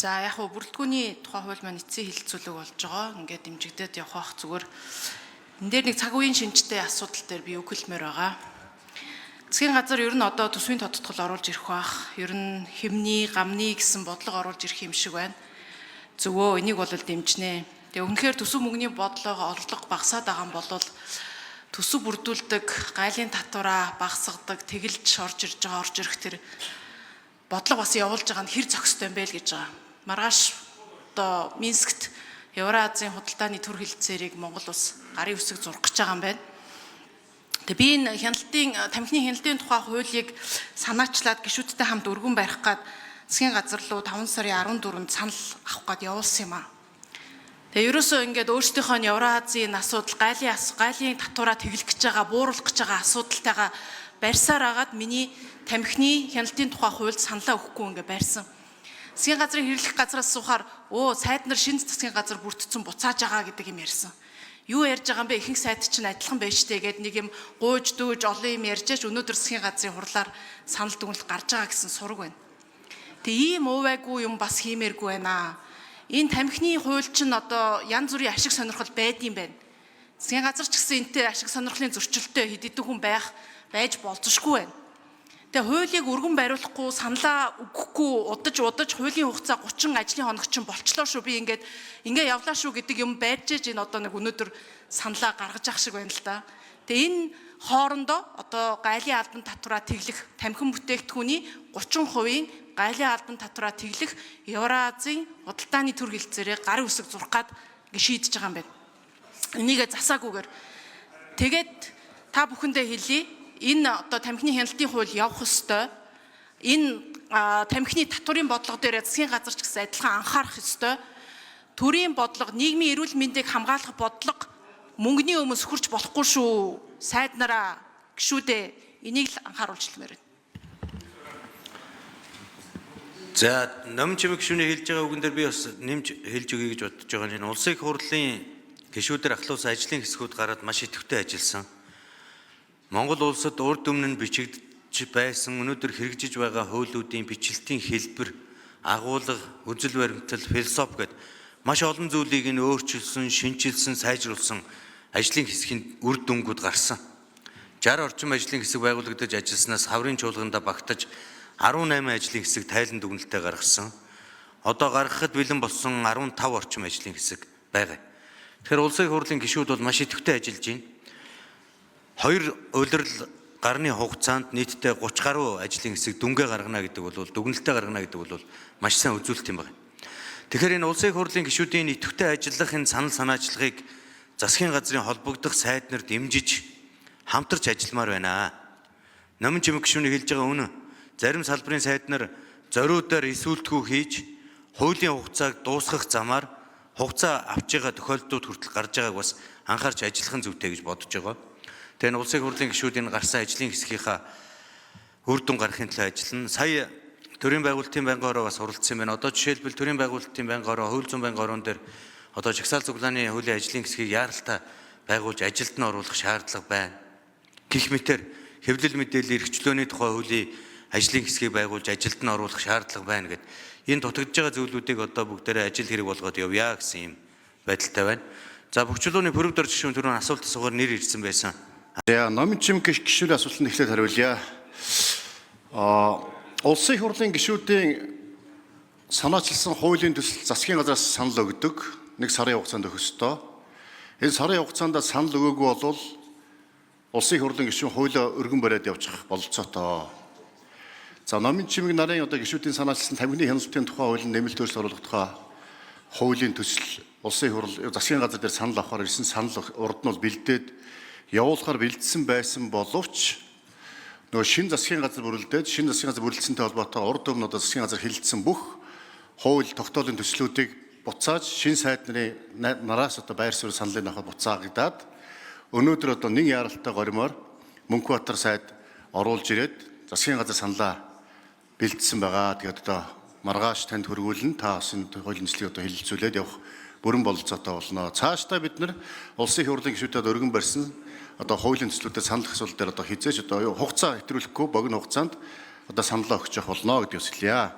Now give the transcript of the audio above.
За яг хөө бүрэлдэхүүний тухай хууль маань эцсийн хилцүүлэг болж байгаа. Ингээд дэмжигдээд явах зүгээр. Энд дээр нэг цаг үеийн шинжтэй асуудал дээр би үг хэлмээр байгаа. Засгийн газар ер нь одоо төсвийн тодтгол оруулж ирэх бах. Ер нь хэмний, гамны гэсэн бодлого оруулж ирэх юм шиг байна. Зөвөө энийг бол дэмжнэ. Тэгээ үнэхээр төсөв мөнгөний бодлого орлого багасаад байгаа юм бол төсөв бүрдүүлдэг, гайлын татвараа багасгадаг, тэгэлж орж ирэх тэр бодлого бас явуулж байгаа нь хэр зохистой юм бэ л гэж байгаа. Маргааш одоо Минскт Евразийн худалдааны төр хэлэлцээрийг Монгол улс гарын үсэг зурах гэж байгаа юм байна. Тэгээ би энэ тамхины хяналтын тухай хуулийг санаачлаад гишүүдтэй хамт өргөн барих гад засгийн газар руу 5 сарын 14-нд санал авах гад явуулсан юм аа. Тэгээ ерөөсөө ингээд өөрсдийнхөө нь Евразийн асуудал, гайлын татвараа тэглэх гэж байгаа, бууруулах гэж байгаа асуудалтайгаа барьсаар агаад миний тамхины хяналтын тухай хуульд саналаа өгөхгүй ингээд барьсан. Засгийн газрын хэрэглэх газраас суухаар сайд нар шинэ засгийн газар бүрдсэн буцааж байгаа гэдэг юм ярьсан. Юу ярьж байгаа юм бэ? Ихэнх сайд чинь адилхан байж штэ гэдэг нэг юм гуйж дүүж олон юм ярьж аж өнөөдөр засгийн газрын хурлаар санал дүгнэлт гарч байгаа гэсэн сураг байна. Тэгээ ийм уувайгүй юм бас хиймээргүй байна. Энэ тамхины хууль чинь одоо янз бүрийн ашиг сонирхол байдсан байна. Засгийн газар ч гэсэн энтэй ашиг сонирхлын зөрчилтэй хэд хэдэн хүн байж болзошгүй байна. Тэгээ хуулийг өргөн бариулахгүй, саналаа өгөхгүй, удаж хуулийн хугацаа 30 ажлын хоног чинь болчлоо шүү. Би ингээд явлаа шүү гэдэг юм байж энэ одоо нэг өнөөдөр саналаа гаргаж ах шиг байна л да. Тэгээ энэ хоорондоо одоо гайлын албан татвараа тэглэх тамхин бүтээгдэхүүний 30% гайлын албан татвараа тэглэх Евразийн худалдааны төр хэлэлцээрээ гарын үсэг зурх гад шийдэж байгаа юм байна. Энийгээ засаагүйгээр тэгээд та бүхэндээ хэлье. Энэ одоо тамхины хяналтын хууль явах ёстой. Энэ тамхины татварын бодлого дээр засгийн газар ч гэсэн адилхан анхаарах ёстой. Төрийн бодлого, нийгмийн эрүүл мэндийг хамгаалах бодлого мөнгөний өмнө сөхөрч болохгүй шүү. Сайд нараа гişүүдээ энийг л анхааруулж хэлмээр байна. За, ном чимэг гişүүний хэлж байгаа үгэн дээр би бас нэмж хэлж өгье гэж бодож байгаа нь улсын их хурлын гишүүдээр ахлуулсан ажлын хэсгүүд гараад маш идэвхтэй ажилласан. Монгол улсад урд өмнө нь бичигдэж байсан өнөөдөр хэрэгжиж байгаа хуулиудын бичлэлтийн хэлбэр, агуулга, үзэл баримтал, философи гэд маш олон зүйлийг нь өөрчилсөн, шинжилсэн, сайжруулсан ажлын хэсгийн үр дүнгууд гарсан. 60 орчим ажлын хэсэг байгуулагдаж ажилласнаас хаврын чуулганда багтаж 18 ажлын хэсэг тайлан дүгнэлтээ гаргасан. Одоо гаргахад бэлэн болсон 15 орчим ажлын хэсэг байгаа. Тэгэхээр улсын их хурлын гишүүд бол маш идэвхтэй ажиллаж байна. 2 улирал гарны хугацаанд нийтдээ 30 гаруй ажлын хэсэг дүнгээ гаргана гэдэг бол дүгнэлтээ гаргана гэдэг бол маш сайн үзүүлэлт юм байна. Тэгэхээр энэ улсын их хурлын гишүүдийн идэвхтэй ажиллах энэ санал санаачлагыг засгийн газрын холбогдох сайд нар дэмжиж хамтарч ажилламаар байна. Номын чимэг гишүүний хэлж байгаа үнэн. Зарим салбарын сайд нар зориудаар эсүүлтгүү хийж хуулийн хугацааг дуусгах замаар хугацаа авч байгаа тохиолдлууд хүртэл гарч байгааг бас анхаарч ажиллах нь зүйтэй гэж бодож байгаа. Тэгээ улсын их хурлын гишүүдийн гарсан ажлын хэсгийнхаа үр дүн гаргахын төлөө ажиллана. Сая төрийн байгуулалтын байнгын ороо бас оролцсон байна. Одоо жишээлбэл төрийн байгуулалтын байнгын ороо, хууль зүйн байнгын ороон дээр одоо жагсаал цуглааны хуулийн ажлын хэсгийг яаралтай байгуулж ажилд нь оруулах шаардлага байна. Гэх мэтэр хэвлэл мэдээллийн эрхчлөөний тухай хуулийн ажлын хэсгийг байгуулж ажилд нь оруулах шаардлага байна гэд энэ дутагдж байгаа зүйлүүдийг одоо бүгдээрээ ажил хэрэг болгоод явъя гэсэн юм байдалтай байна. За бүх чулууны пүрэв дор жишүүн түрүүн асуулт асуугаар нэр ирсэн байсан. За номын чимэг гишүүний асуултанд эхлээд хариулъя. Улсын их хурлын гишүүдийн санаачилсан хуулийн төсөл засгийн газраас санал өгдөг. 1 сарын хугацаанд өгөх ёстой. Энэ сарын хугацаанд санал өгөөгүй бол улсын их хурлын гишүүн хуулиа өргөн бариад явчих бололцоотой. За номын чимэг нарын одоо гишүүдийн санаачилсан тамхины хяналтын тухай хуулийн нэмэлт өөрчлөлт оруулах тухай хуулийн төсөл улсын их хурл засгийн газар дээр санал авахаар ирсэн санал урд нь бол бэлдээд явуулахаар бэлдсэн байсан боловч нөгөө шинэ засгийн газар бүрэлдээд шинэ засгийн газар бүрэлдсэнтэй холбоотой урд өмнө одоо засгийн газар хэлэлцсэн бүх хууль тогтоолын төслүүдийг буцааж шинэ сайд нарын нараас одоо байр суурь саналыг авах буцаагдаад өнөөдөр одоо нэг яаралтай горимоор Мөнхбаатар сайд оруулж ирээд засгийн газар саналаа бэлдсэн байгаа. Тэгээд одоо маргааш танд хөргүүлэн та бас энэ хуулийн төслийг одоо хэлэлцүүлээд явах бүрэн бололцоотой болно. Цаашдаа бид нар улсын их хурлын гишүүдэд өргөн барьсан одоо хуулийн төслүүдэд санал асуулт дээр одоо хизээж одоо хугацаа хэтрүүлэхгүй богино хугацаанд одоо саналаа өгч явах болно гэдгийг хэлье.